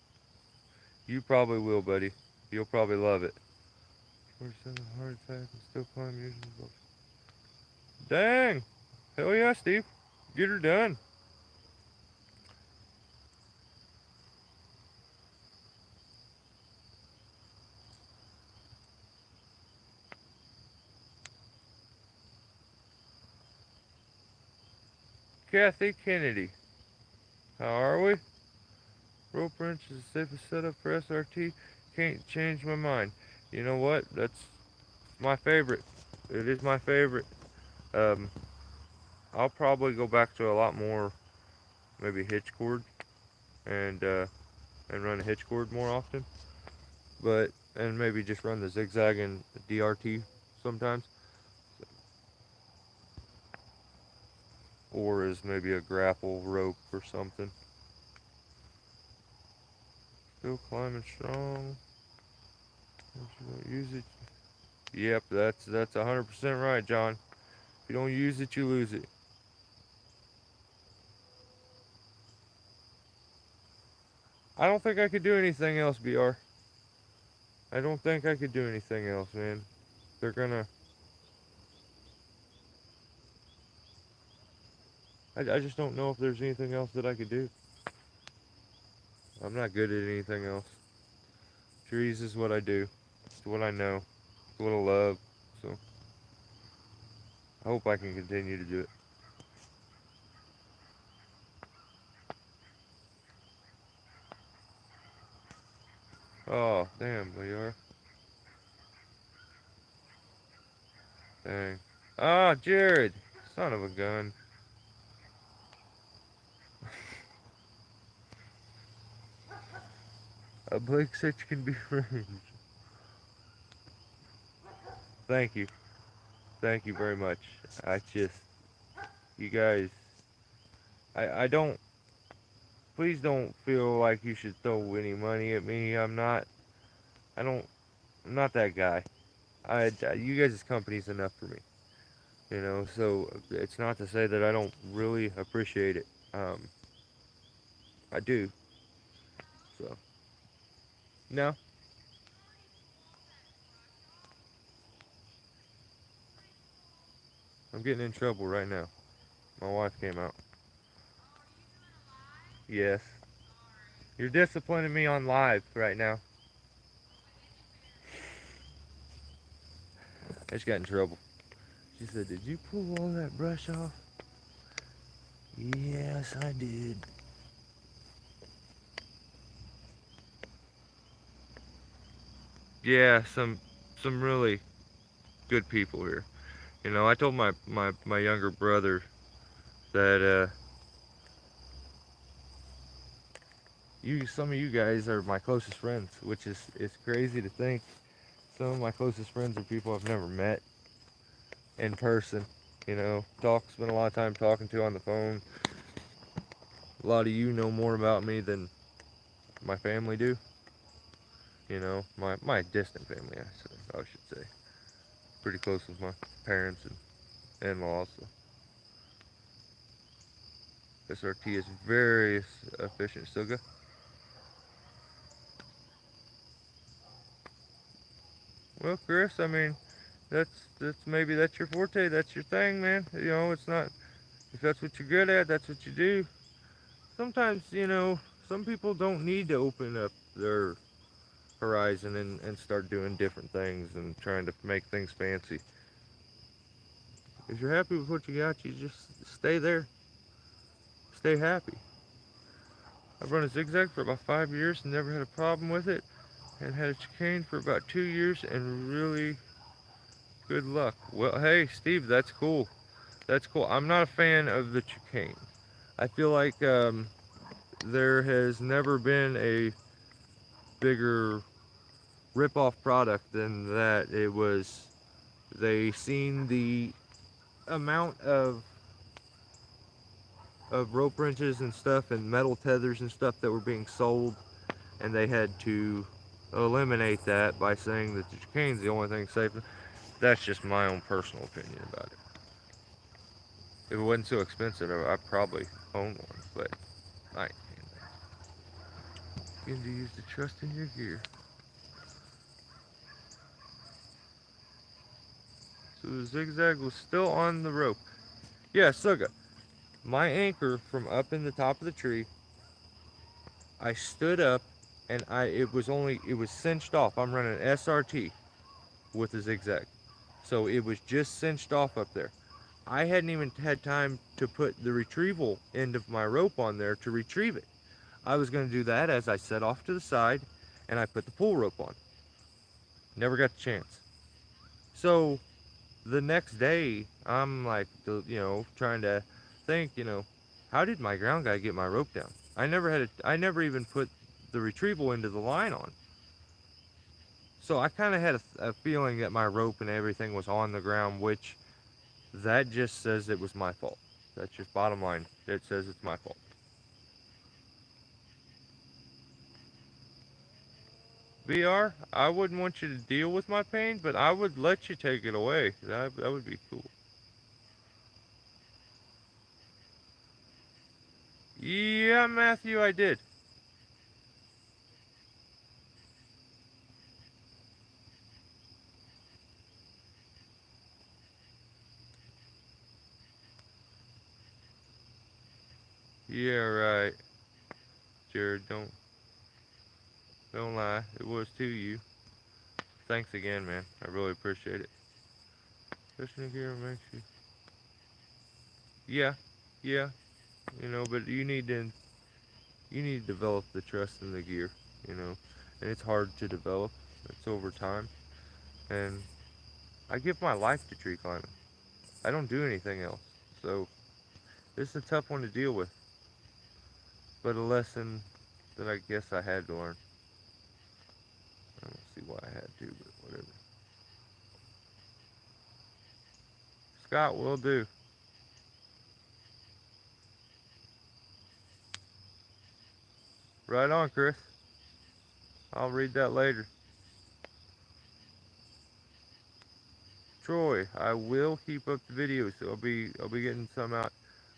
You probably will, buddy. You'll probably love it. 47 heart attack and still climb using the books. Dang! Hell yeah, Steve. Get her done. Kathy Kennedy. How are we? Rope wrench is the safest setup for SRT. Can't change my mind. You know what? That's my favorite. It is my favorite. Um, I'll probably go back to a lot more, maybe hitch cord and uh, and run a hitch cord more often. And maybe just run the zigzag and DRT sometimes, or as maybe a grapple rope or something. Still climbing strong. If you don't use it, yep, that's 100% right, John. If you don't use it, you lose it. I don't think I could do anything else, BR. I don't think I could do anything else, man. They're gonna. I just don't know if there's anything else that I could do. I'm not good at anything else. Trees is what I do. It's what I know. It's what I love. So I hope I can continue to do it. Oh, damn, BR. Dang. Ah, Jared. Son of a gun. A Blake Sitch can be arranged. Thank you. Thank you very much. I just You guys, I don't. Please don't feel like you should throw any money at me. I'm not. I don't. I'm not that guy. You guys' company's enough for me. So it's not to say that I don't really appreciate it. I do. So no, I'm getting in trouble right now. My wife came out. Yes, you're disciplining me on live right now. I just got in trouble. She said, "Did you pull all that brush off?" Yes, I did. Yeah, some really good people here. I told my younger brother that some of you guys are my closest friends, which is it's crazy to think. Some of my closest friends are people I've never met in person. Spend a lot of time talking to on the phone. A lot of you know more about me than my family do. My distant family, I should say. Pretty close with my parents and in-laws. So SRT is very efficient. Still good. Well, Chris, I mean, that's your forte. That's your thing, man. It's not if that's what you're good at, that's what you do. Sometimes, some people don't need to open up their horizon and start doing different things and trying to make things fancy. If you're happy with what you got, you just stay there. Stay happy. I've run a zigzag for about 5 years and never had a problem with it, and had a chicane for about 2 years and really good luck. Well, hey, Steve, that's cool. That's cool. I'm not a fan of the chicane. I feel like there has never been a bigger rip-off product than that. They seen the amount of rope wrenches and stuff and metal tethers and stuff that were being sold, and they had to eliminate that by saying that the chicane's the only thing safe. That's just my own personal opinion about it. If it wasn't so expensive, I'd probably own one, but I ain't paying that. Begin to use the trust in your gear. So the zigzag was still on the rope. Yeah, Suga. My anchor from up in the top of the tree, I stood up and it was cinched off. I'm running SRT with a zigzag. So it was just cinched off up there. I hadn't even had time to put the retrieval end of my rope on there to retrieve it. I was going to do that as I set off to the side and I put the pull rope on. Never got the chance. So the next day, I'm like, trying to think, how did my ground guy get my rope down? I never even put the retrieval into the line on. So I kind of had a feeling that my rope and everything was on the ground, which that just says it was my fault. That's just bottom line. It says it's my fault. VR, I wouldn't want you to deal with my pain, but I would let you take it away. That would be cool. Yeah, Matthew, I did. Yeah, right. Jared, don't lie. It was to you. Thanks again, man. I really appreciate it. Listening here makes you. Yeah, yeah. But you need to develop the trust in the gear. You know, and it's hard to develop. It's over time, and I give my life to tree climbing. I don't do anything else. So this is a tough one to deal with, but a lesson that I guess I had to learn. I don't see why I had to, but whatever. Scott will do. Right on, Chris. I'll read that later. Troy, I will keep up the videos. So I'll be getting some out.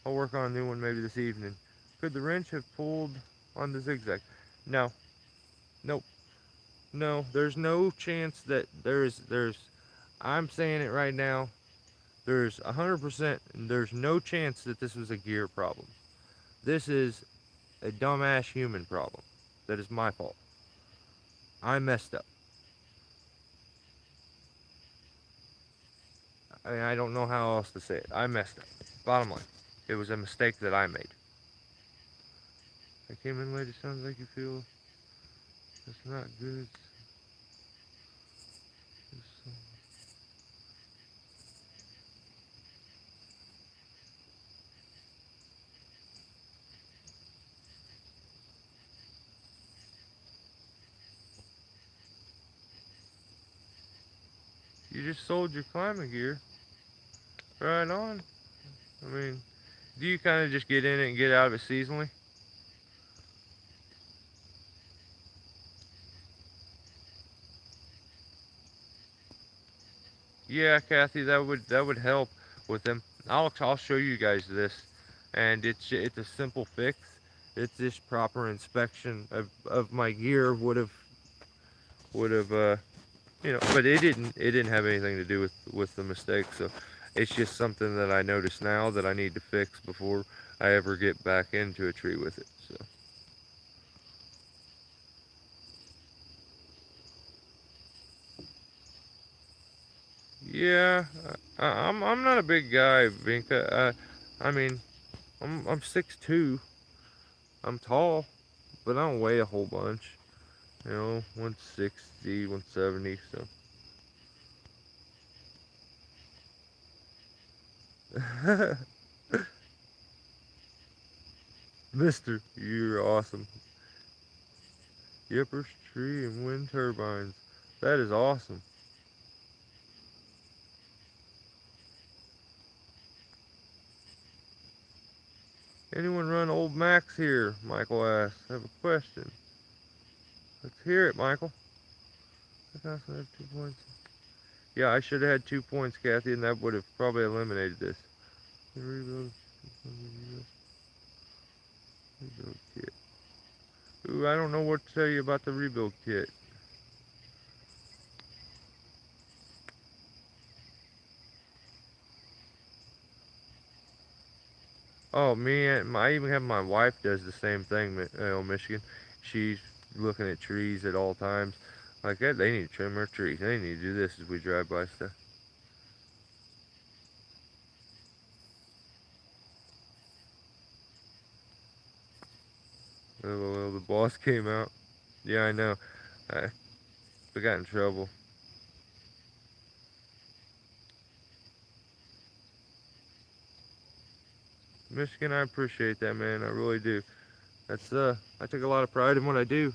I'll work on a new one maybe this evening. Could the wrench have pulled on the zigzag? No. Nope. No. There's no chance that there's I'm saying it right now. There's 100%. There's no chance that this was a gear problem. This is a dumbass human problem. That is my fault. I messed up. I mean, I don't know how else to say it. I messed up. Bottom line, it was a mistake that I made. I came in late. It sounds like you feel it's not good. You just sold your climbing gear. Right on. I mean, do you kind of just get in it and get out of it seasonally? Yeah, Kathy, that would help with them. I'll show you guys this, and it's a simple fix. It's just proper inspection of my gear would have but it didn't have anything to do with the mistake. So it's just something that I notice now that I need to fix before I ever get back into a tree with it. So yeah, I'm not a big guy, Vinka. I mean I'm 6'2". I'm tall, but I don't weigh a whole bunch. 160, 170. So Mister, you're awesome. Yippers, tree, and wind turbines. That is awesome. Anyone run old Max here? Michael asks. I have a question. Let's hear it, Michael. I also have 2 points. Yeah, I should have had 2 points, Kathy, and that would have probably eliminated this. Rebuild, rebuild kit. Ooh, I don't know what to tell you about the rebuild kit. Oh, me and I even have my wife does the same thing, Michigan. She's looking at trees at all times. Like that, they need to trim their trees. They need to do this as we drive by stuff. Oh, the boss came out. Yeah, I know. I, we got in trouble. Michigan, I appreciate that, man. I really do. I take a lot of pride in what I do,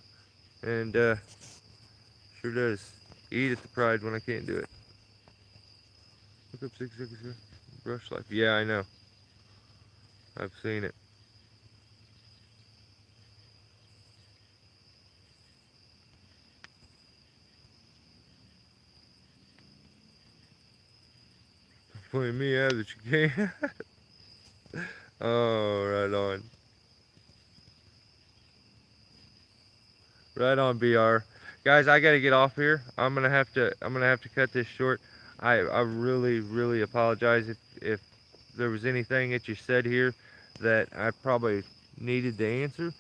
and sure does eat at the pride when I can't do it. Look up 6 brush life. Yeah, I know. I've seen it. Point me out that you can't. Oh, right on. Right on, BR. Guys, I gotta get off here. I'm gonna have to cut this short. I really apologize if there was anything that you said here that I probably needed to answer.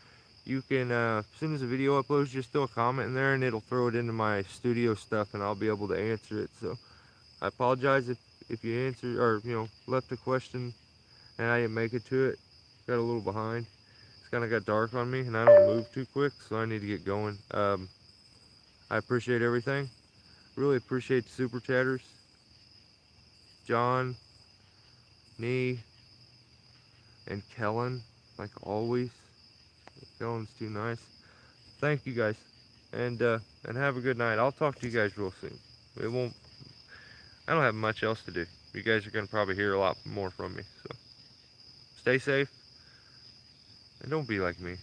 You can as soon as the video uploads, just throw a comment in there and it'll throw it into my studio stuff and I'll be able to answer it. So I apologize if you answered or left a question and I didn't make it to it. Got a little behind. It's kind of got dark on me and I don't move too quick, so I need to get going. I appreciate everything. Really appreciate the super chatters. John, Nee, and Kellen, like always. Kellen's too nice. Thank you guys, and have a good night. I'll talk to you guys real soon. It won't. I don't have much else to do. You guys are gonna probably hear a lot more from me. So stay safe and don't be like me.